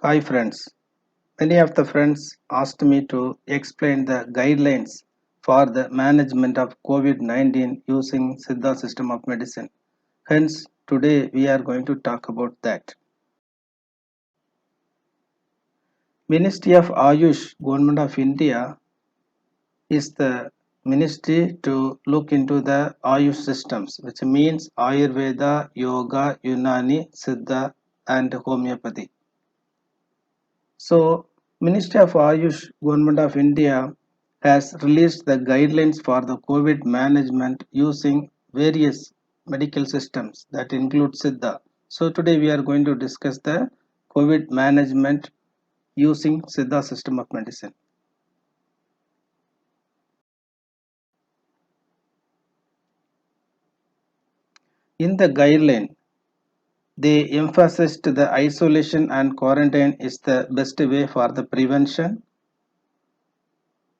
Hi friends. Many of the friends asked me to explain the guidelines for the management of COVID-19 using Siddha system of medicine. Hence, today we are going to talk about that. Ministry of Ayush, Government of India is the ministry to look into the Ayush systems, which means Ayurveda, Yoga, Unani, Siddha and Homeopathy. So, Ministry of Ayush, Government of India has released the guidelines for the COVID management using various medical systems that include Siddha. So, today we are going to discuss the COVID management using Siddha system of medicine. In the guideline, they emphasized the isolation and quarantine is the best way for the prevention.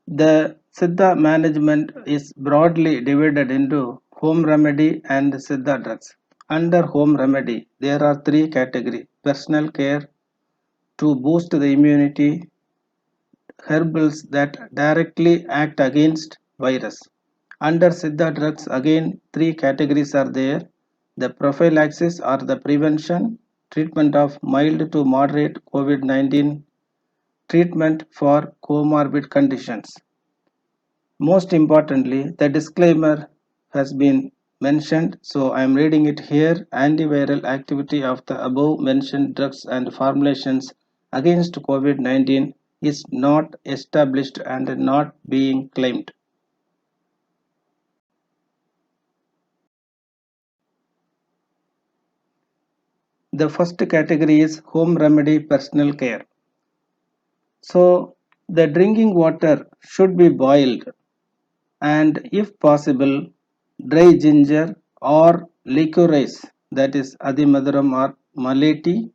The Siddha management is broadly divided into home remedy and Siddha drugs. Under home remedy, there are three categories: personal care to boost the immunity, herbals that directly act against virus. Under Siddha drugs, again, three categories are there: the prophylaxis or the prevention, treatment of mild to moderate COVID 19, treatment for comorbid conditions. Most importantly, the disclaimer has been mentioned, so I am reading it here. Antiviral activity of the above mentioned drugs and formulations against COVID 19 is not established and not being claimed. The first category is home remedy personal care. So, the drinking water should be boiled and, if possible, dry ginger or licorice, that is Adimadram or Maleti,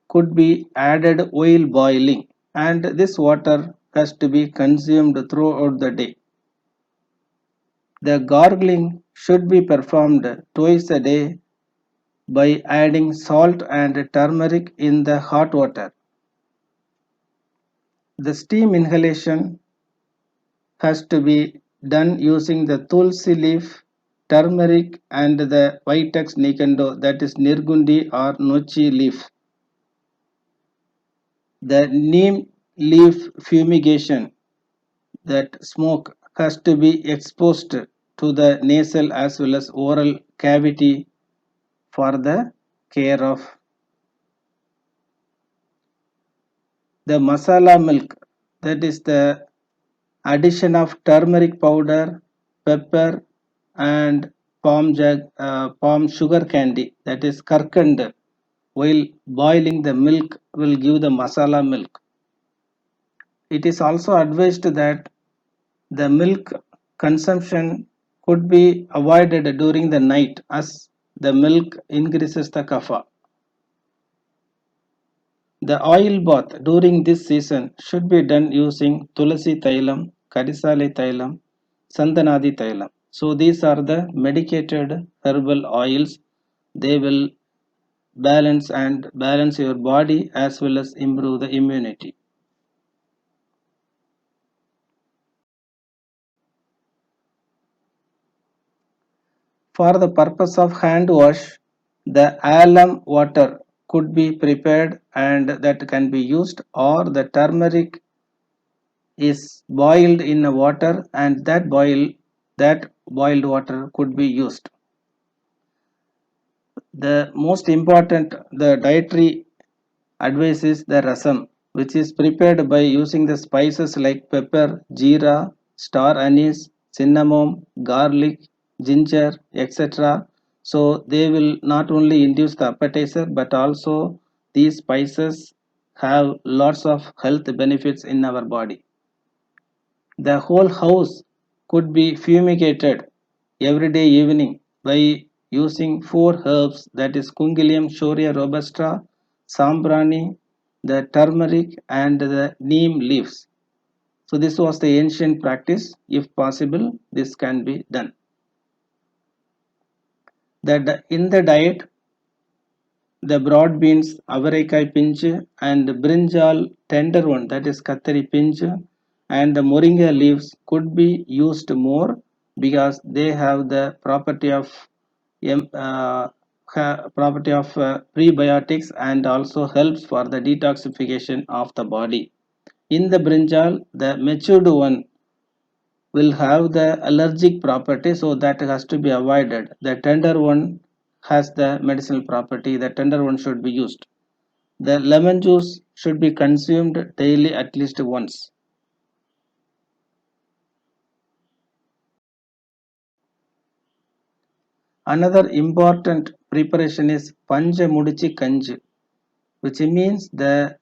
could be added while boiling, and this water has to be consumed throughout the day. The gargling should be performed twice a day by adding salt and turmeric in the hot water. The steam inhalation has to be done using the tulsi leaf, turmeric, and the Vitex nicando, that is Nirgundi or Nochi leaf. The neem leaf fumigation, that smoke has to be exposed to the nasal as well as oral cavity for the care of the masala milk, that is the addition of turmeric powder, pepper, and palm sugar candy, that is karkand, while boiling the milk will give the masala milk. It is also advised that the milk consumption could be avoided during the night as the milk increases the kapha. The oil bath during this season should be done using Tulasi Thailam, Karisale Thailam, Sandanadi Thailam. So these are the medicated herbal oils. They will balance your body as well as improve the immunity. For the purpose of hand wash, the alum water could be prepared and that can be used, or the turmeric is boiled in a water and that boiled water could be used. The most important the dietary advice is the rasam, which is prepared by using the spices like pepper, jeera, star anise, cinnamon, garlic, ginger, etc. So they will not only induce the appetizer but also these spices have lots of health benefits in our body. The whole house could be fumigated every day evening by using four herbs, that is Kungilium shoria robusta, Sambrani, the turmeric, and the neem leaves. So, this was the ancient practice. If possible, this can be done. That in the diet, the broad beans, avarekai pinch, and brinjal tender one, that is kathari pinch, and the moringa leaves could be used more because they have the property of prebiotics and also helps for the detoxification of the body. In the brinjal, the matured one will have the allergic property, so that has to be avoided. The tender one has the medicinal property, the tender one should be used. The lemon juice should be consumed daily at least once. Another important preparation is Panja Mudichi Kanji, which means the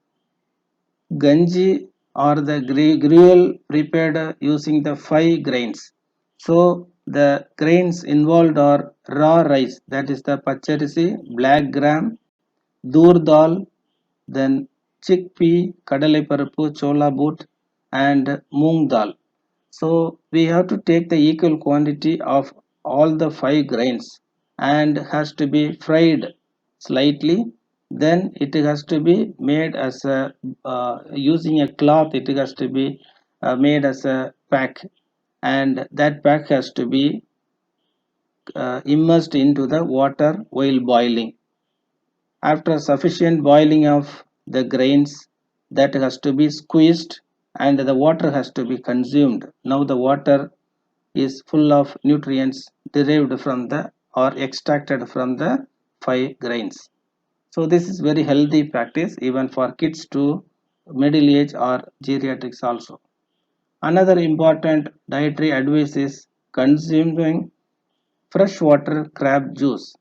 ganji or the gruel prepared using the 5 grains. So the grains involved are raw rice, that is the pacharishi, black gram, dur dal, then chickpea, kadalaiparappu, chola boot, and moong dal. So we have to take the equal quantity of all the 5 grains and has to be fried slightly. Then it has to be made as a using a cloth. It has to be made as a pack, and that pack has to be immersed into the water while boiling. After sufficient boiling of the grains, that has to be squeezed and the water has to be consumed. Now the water is full of nutrients derived from the or extracted from the 5 grains. So this is very healthy practice even for kids to middle age or geriatrics also. Another important dietary advice is consuming freshwater crab juice.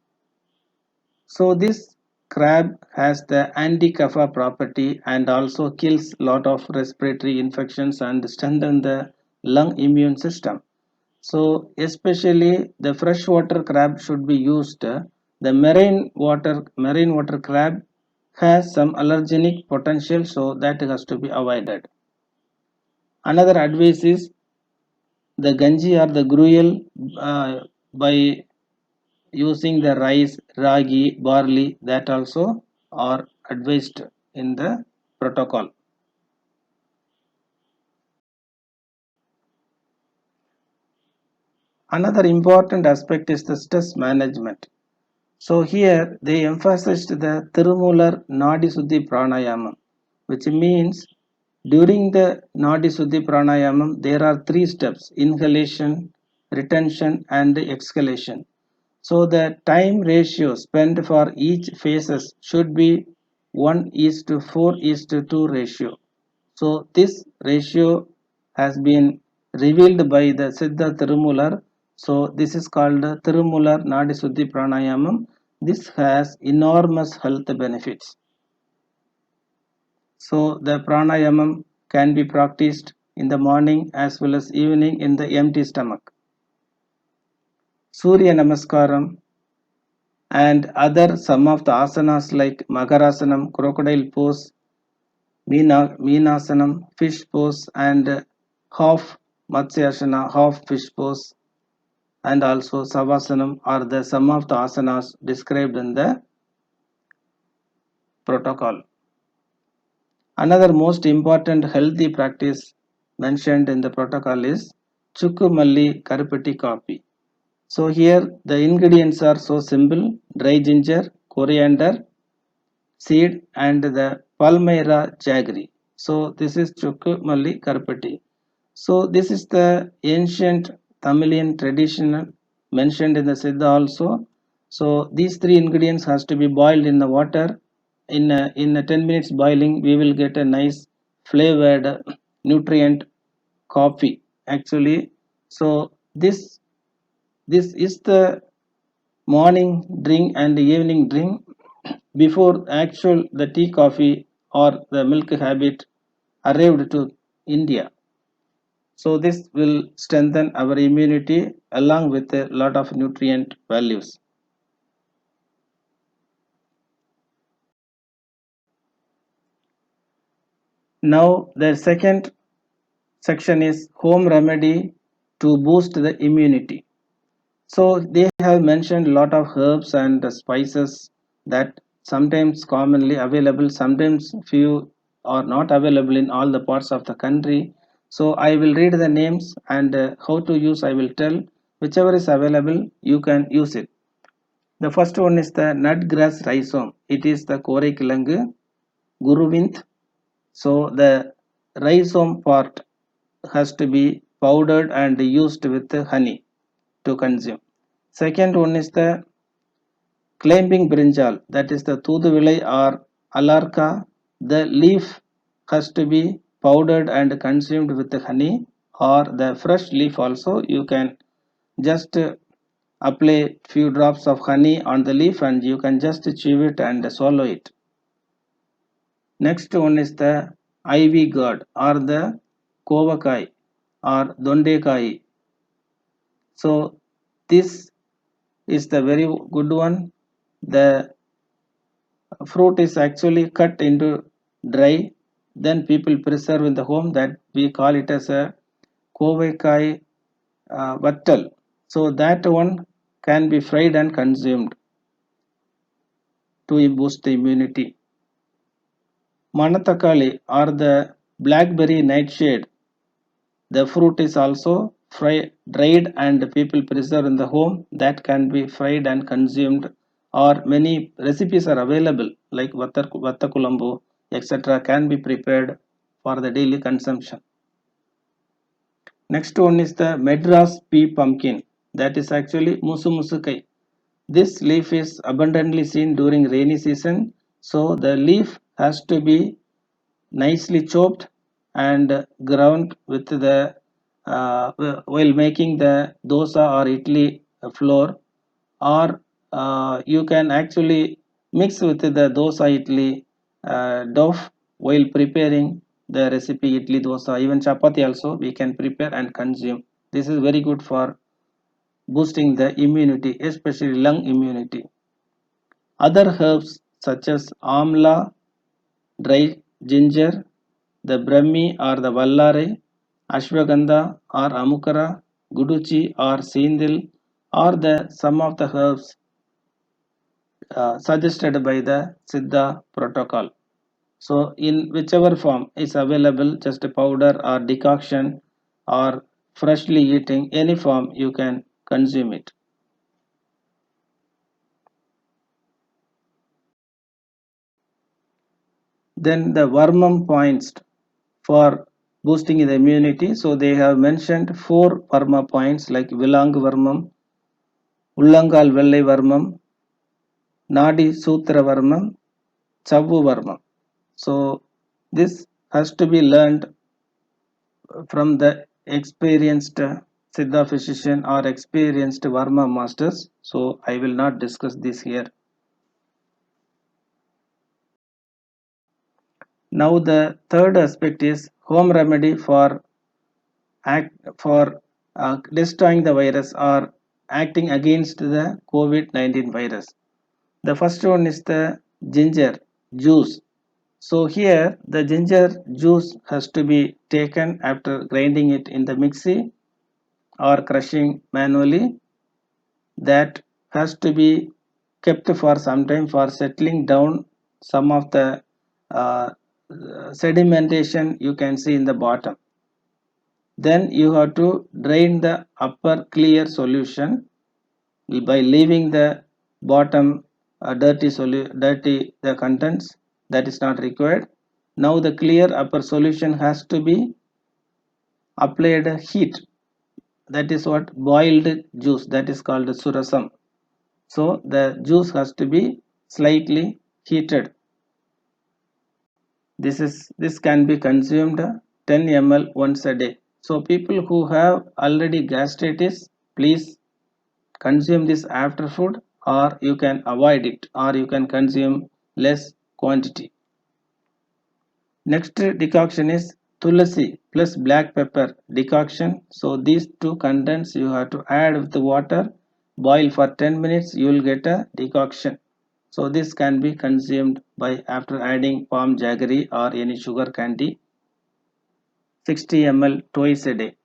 So this crab has the anti-kapha property and also kills lot of respiratory infections and strengthen the lung immune system. So especially the freshwater crab should be used. The marine water crab has some allergenic potential, so that has to be avoided. Another advice is the ganji or the gruel by using the rice, ragi, barley, that also are advised in the protocol. Another important aspect is the stress management. So here they emphasized the Tirumular Nadi Suddhi Pranayama, which means during the Nadi Suddhi Pranayama there are 3 steps: inhalation, retention, and exhalation. So the time ratio spent for each phases should be 1 is to 4 is to 2 ratio. So this ratio has been revealed by the Siddha Tirumular. So this is called Tirumular Nadi Suddhi Pranayamam. This has enormous health benefits. So the pranayamam can be practiced in the morning as well as evening in the empty stomach. Surya Namaskaram and other some of the asanas like Makarasanam, crocodile pose, Meenasanam, fish pose, and half Matsyasana, half fish pose, and also Savasanam are the some of the asanas described in the protocol. Another most important healthy practice mentioned in the protocol is Chukkumalli Karupati coffee. So here the ingredients are so simple: dry ginger, coriander, seed, and the Palmyra jaggery. So this is Chukkumalli Karupati. So this is the ancient Tamilian tradition mentioned in the Siddha also. So these 3 ingredients has to be boiled in the water. In a 10 minutes boiling, we will get a nice flavored nutrient coffee. Actually, so this is the morning drink and the evening drink before actual the tea coffee or the milk habit arrived to India. So this will strengthen our immunity along with a lot of nutrient values. Now the second section is home remedy to boost the immunity. So they have mentioned a lot of herbs and spices that sometimes commonly available, sometimes few are not available in all the parts of the country. So I will read the names and how to use I will tell. Whichever is available, you can use it. The first one is the nutgrass rhizome. It is the Korekilangu, Guruvinth. So the rhizome part has to be powdered and used with honey to consume. Second one is the climbing brinjal, that is the Thuduvilai or Alarka. The leaf has to be powdered and consumed with honey, or the fresh leaf also. You can just apply few drops of honey on the leaf and you can just chew it and swallow it. Next one is the ivy gourd or the kovakai or dondekai. So this is the very good one. The fruit is actually cut into dry, then people preserve in the home, that we call it as a kovakai vattal. So that one can be fried and consumed to boost the immunity. Manatakali or the blackberry nightshade. The fruit is also dried and people preserve in the home, that can be fried and consumed, or many recipes are available like vattakulambu etc. can be prepared for the daily consumption. Next one is the Madras pea pumpkin, that is actually musumusukai. This leaf is abundantly seen during rainy season, so the leaf has to be nicely chopped and ground with the while making the dosa or idli flour, or you can actually mix with the dosa idli dough while preparing the recipe idli dosa. Even chapati also we can prepare and consume. This is very good for boosting the immunity, especially lung immunity. Other herbs such as amla, dry ginger, the Brahmi or the Vallare, Ashwagandha or Amukara, Guduchi or Sindil, or the some of the herbs suggested by the Siddha protocol. So in whichever form is available, just a powder or decoction or freshly eating, any form you can consume it. Then the Varmam points for boosting the immunity. So they have mentioned 4 Varma points like Vilang Varmam, Ullangal Vellai Varmam, Nadi Sutra Varmam, Chavu Varmam. So this has to be learned from the experienced Siddha physician or experienced Varma masters. So I will not discuss this here. Now the third aspect is home remedy for destroying the virus or acting against the COVID-19 virus. The first one is the ginger juice. So here the ginger juice has to be taken after grinding it in the mixie or crushing manually. That has to be kept for some time for settling down some of the uh, sedimentation you can see in the bottom. Then you have to drain the upper clear solution by leaving the bottom dirty the contents, that is not required. Now the clear upper solution has to be applied heat, that is what boiled juice, that is called surasam. So the juice has to be slightly heated. This can be consumed 10 ml once a day. So people who have already gastritis, please consume this after food, or you can avoid it, or you can consume less quantity. Next decoction is tulasi plus black pepper decoction. So these two contents you have to add with the water, boil for 10 minutes, you will get a decoction. So this can be consumed by after adding palm jaggery or any sugar candy, 60 ml twice a day.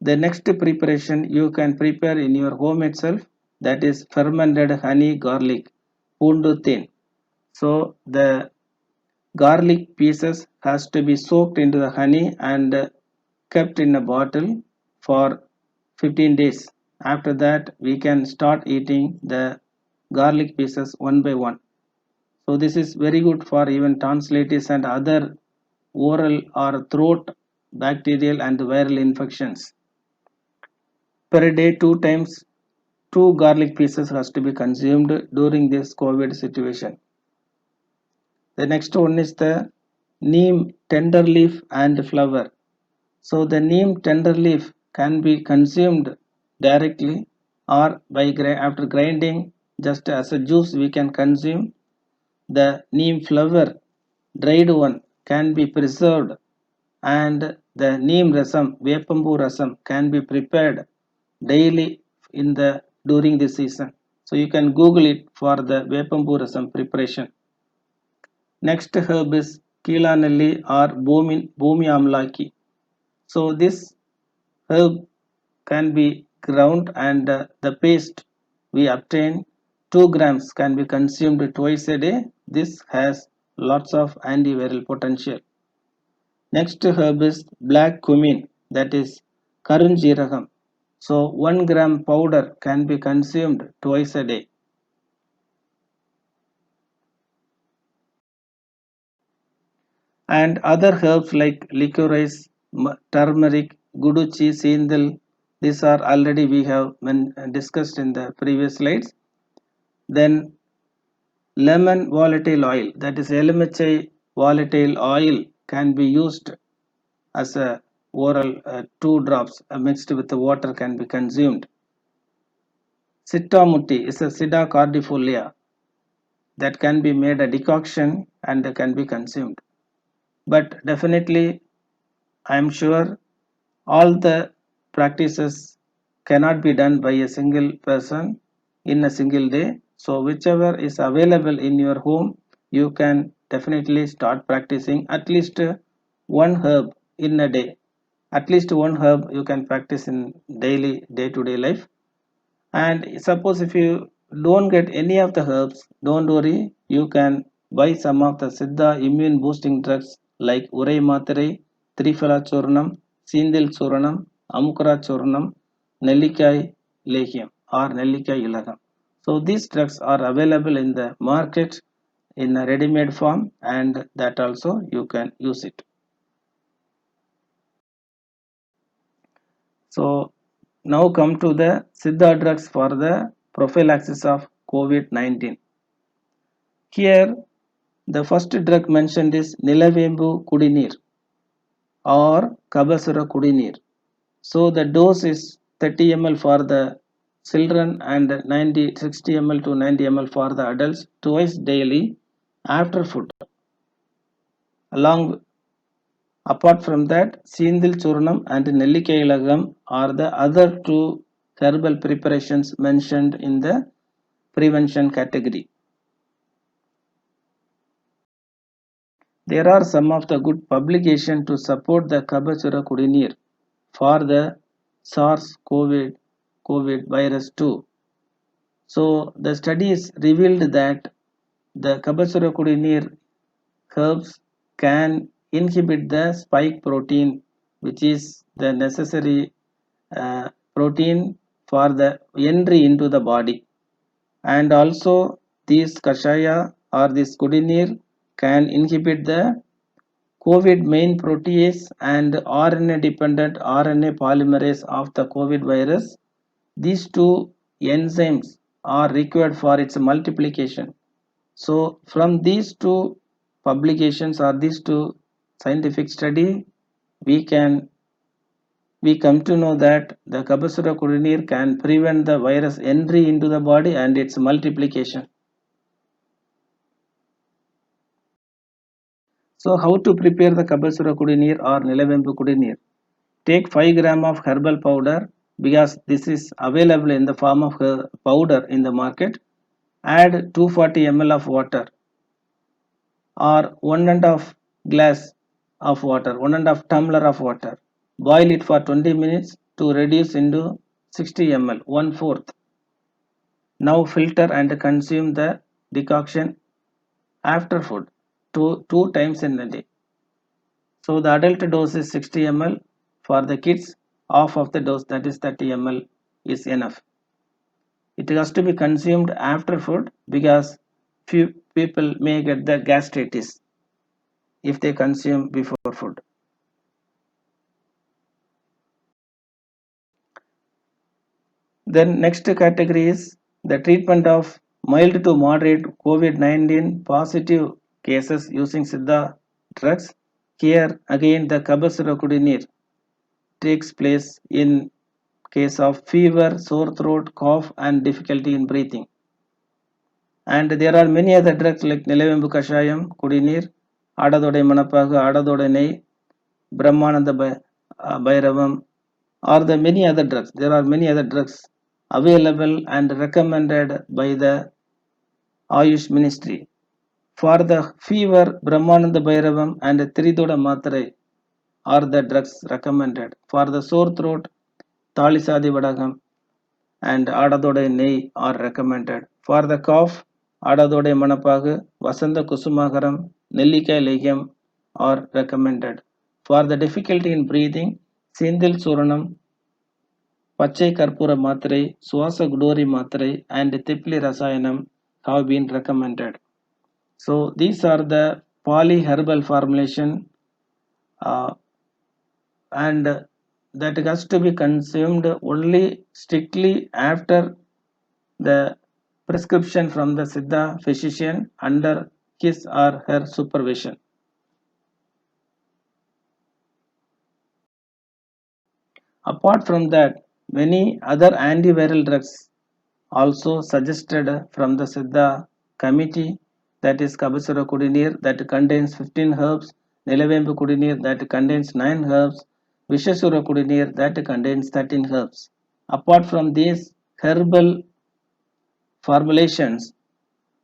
The next preparation you can prepare in your home itself, that is fermented honey garlic poondu thin. So the garlic pieces has to be soaked into the honey and kept in a bottle for 15 days. After that, we can start eating the garlic pieces one by one. So this is very good for even tonsillitis and other oral or throat bacterial and viral infections. Per day, two times, two garlic pieces has to be consumed during this COVID situation. The next one is the neem tender leaf and flower. So the neem tender leaf can be consumed directly or by after grinding just as a juice we can consume. The neem flower dried one can be preserved and the neem rasam, vepambu rasam can be prepared daily in the during the season. So you can Google it for the vepambu rasam preparation. Next herb is Keelanelli or Bhumi Amlaki. So this herb can be ground and the paste we obtain 2 grams can be consumed twice a day. This has lots of antiviral potential. Next herb is black cumin, that is karunjeeragam. So 1 gram powder can be consumed twice a day. And other herbs like licorice, turmeric, guduchi, sendal, these are already we have discussed in the previous slides. Then lemon volatile oil, that is LMHI volatile oil, can be used as a oral 2 drops mixed with the water can be consumed. Sittamutti is a Sida cordifolia that can be made a decoction and can be consumed. But definitely, I am sure all the practices cannot be done by a single person in a single day. So, whichever is available in your home, you can definitely start practicing at least one herb in a day. At least one herb you can practice in daily day to day life. And suppose if you don't get any of the herbs, don't worry, you can buy some of the Siddha immune boosting drugs like Urai Matare, Triphala Churnam, Sindil Churnam, Amukara Churnam, Nellikai Lehiam or Nellikai Ilagam. So these drugs are available in the market in a ready-made form and that also you can use it. So now come to the Siddha drugs for the prophylaxis of COVID-19. Here the first drug mentioned is Nilavembu Kudinir or Kabasura Kudinir. So the dose is 30 ml for the children and 60 ml to 90 ml for the adults twice daily after food. Along apart from that, Sindil Churnam and Nellikayilagam are the other two herbal preparations mentioned in the prevention category. There are some of the good publications to support the Kabachura Kudinir for the SARS-CoV virus 2. So the studies revealed that the Kabachura Kudinir herbs can inhibit the spike protein, which is the necessary protein for the entry into the body. And also these Kashaya or this Kudinir can inhibit the COVID main protease and RNA dependent RNA polymerase of the COVID virus. These two enzymes are required for its multiplication. So from these two publications or these two scientific study, we come to know that the Kabasura Kudinir can prevent the virus entry into the body and its multiplication. So how to prepare the Kabasura Kudinir or Nilavembu Kudinir? Take 5 gram of herbal powder because this is available in the form of powder in the market. Add 240 ml of water or 1.5 glass of water, 1.5 tumbler of water. Boil it for 20 minutes to reduce into 60 ml, 1/4. Now filter and consume the decoction after food, two times in a day. So the adult dose is 60 ml. For the kids, half of the dose, that is 30 ml, is enough. It has to be consumed after food because few people may get the gastritis if they consume before food. Then next category is the treatment of mild to moderate COVID-19 positive cases using Siddha drugs. Here again the Kabasurakudineer takes place in case of fever, sore throat, cough and difficulty in breathing. And there are many other drugs like Nilavembu Kashayam, Kudineer, Adadode Manapaga, Adadode Nei, Brahmananda Bhairavam, or the many other drugs. There are many other drugs available and recommended by the Ayush Ministry. For the fever, Brahmananda Bhairavam and Tridoda Matrai are the drugs recommended. For the sore throat, Talisadi Vadagam and Adadode Nei are recommended. For the cough, Adadode Manapagu, Vasanta Kusumagaram, Nellika Legium are recommended. For the difficulty in breathing, Sindil Suranam, Pachai Karpura Matrai, Swasa Gudori Matrai, and Tipli Rasayanam have been recommended. So these are the polyherbal formulation uh, and that has to be consumed only strictly after the prescription from the Siddha physician under his or her supervision. Apart from that, many other antiviral drugs also suggested from the Siddha committee, that is Kabasura Kudineer that contains 15 herbs, Nilavembu Kudineer that contains 9 herbs, Vishasura Kudineer that contains 13 herbs. Apart from these herbal formulations,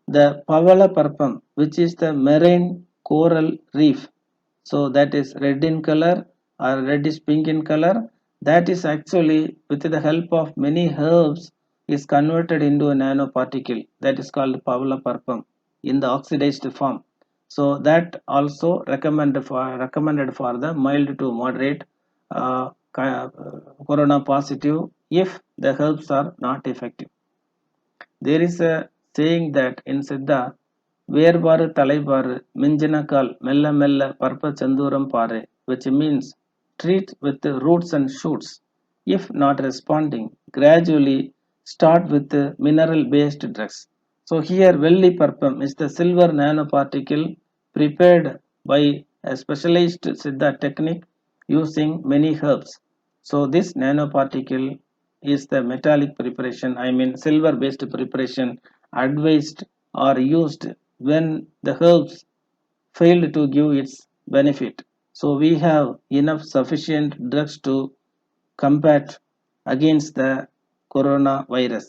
the Pavala Parpam, which is the marine coral reef, so that is red in color or reddish pink in color, that is actually with the help of many herbs is converted into a nanoparticle, that is called Pavala Parpam in the oxidized form. So that also recommended for the mild to moderate uh, corona positive if the herbs are not effective. There is a saying that in Siddha, Verbaru Talaibaru, Minjanakal, Mella Mella, Parpa Chanduram Pare, which means treat with the roots and shoots. If not responding, gradually start with the mineral based drugs. So here Velli Parpam is the silver nanoparticle prepared by a specialized Siddha technique using many herbs. So this nanoparticle is the metallic preparation, I mean silver based preparation advised or used when the herbs failed to give its benefit. So we have enough sufficient drugs to combat against the coronavirus.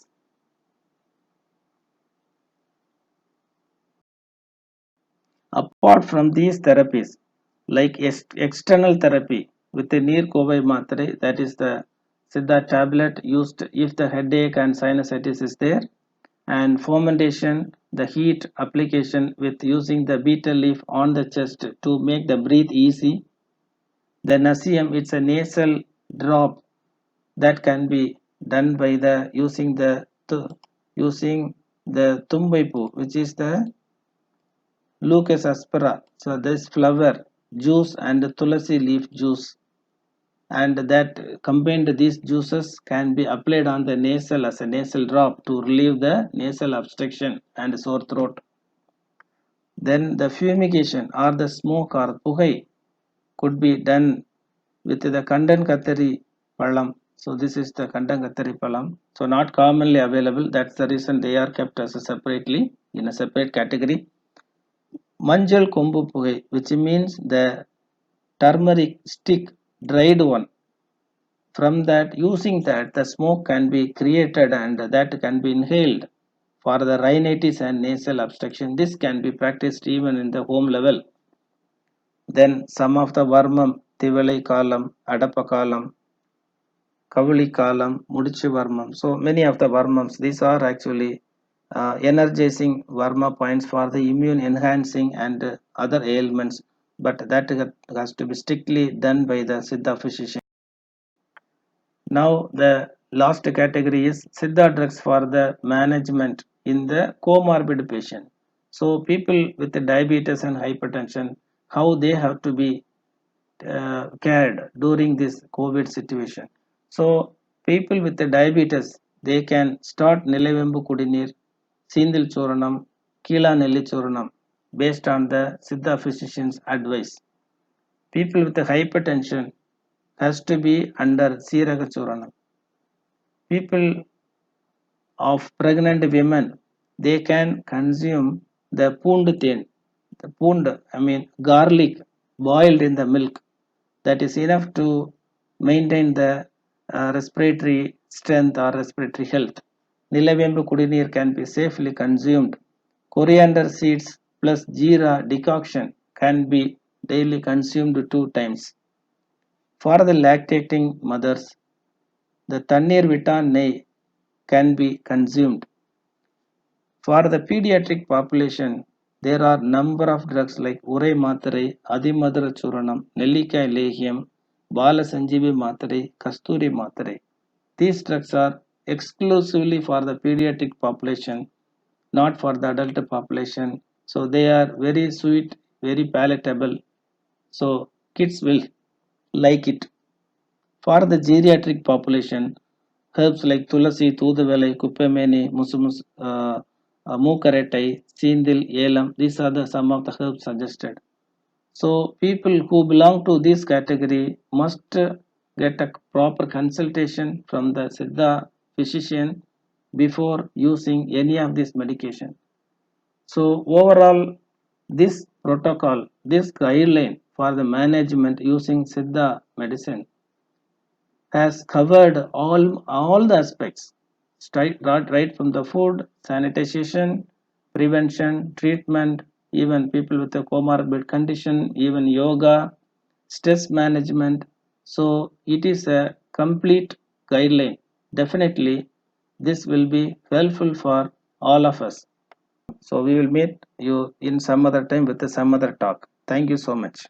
Apart from these therapies, like external therapy with the near Kovai Matre, that is the Siddha tablet used if the headache and sinusitis is there, and fomentation, the heat application with using the betel leaf on the chest to make the breathe easy. The Nasium, it's a nasal drop that can be done by the using the Tumbaipu, which is the Lucas aspera. So this flower juice and tulasi leaf juice, and that combined these juices can be applied on the nasal as a nasal drop to relieve the nasal obstruction and sore throat. Then the fumigation or the smoke or puhai could be done with the Kandan Kathari Palam. So this is the Kandan Kathari Palam. So not commonly available. That's the reason they are kept as a separately in a separate category. Manjal Kombu Puhai, which means the turmeric stick, dried one. From that, using that, the smoke can be created and that can be inhaled for the rhinitis and nasal obstruction. This can be practiced even in the home level. Then some of the Varmam, Tivalai Kalam, Adapa Kalam, Kavali Kalam, Mudichi Varmam. So many of the Varmams, these are actually energizing Varma points for the immune enhancing and other ailments, but that has to be strictly done by the Siddha physician. Now, the last category is Siddha drugs for the management in the comorbid patient. So, people with diabetes and hypertension, how they have to be cared during this COVID situation. So, people with the diabetes, they can start Nilavembu Kudineer, Sindil Choranam, Kila Nelli Choranam based on the Siddha physician's advice. People with the hypertension has to be under Siraga Choranam. People of pregnant women, they can consume the poond thin, the poond, I mean garlic boiled in the milk. That is enough to maintain the respiratory strength or respiratory health. Nilavembu kudineer can be safely consumed. Coriander seeds plus jeera decoction can be daily consumed 2 times. For the lactating mothers, the Tannir Vitan Nei can be consumed. For the pediatric population, there are number of drugs like Urai Matare, Adimadara Churanam, Nellikai Lehium, Bala Sanjeevi Matare, Kasturi Matare. These drugs are exclusively for the pediatric population, not for the adult population. So they are very sweet, very palatable. So kids will like it. For the geriatric population, herbs like tulasi, tooduvelai, kuppemeni, mookarettai, seendil, elam, these are the some of the herbs suggested. So people who belong to this category must get a proper consultation from the Siddha physician before using any of this medication. So overall, this protocol, this guideline for the management using Siddha medicine has covered all the aspects, right from the food, sanitization, prevention, treatment, even people with a comorbid condition, even yoga, stress management. So it is a complete guideline. Definitely, this will be helpful for all of us. So we will meet you in some other time with some other talk. Thank you so much.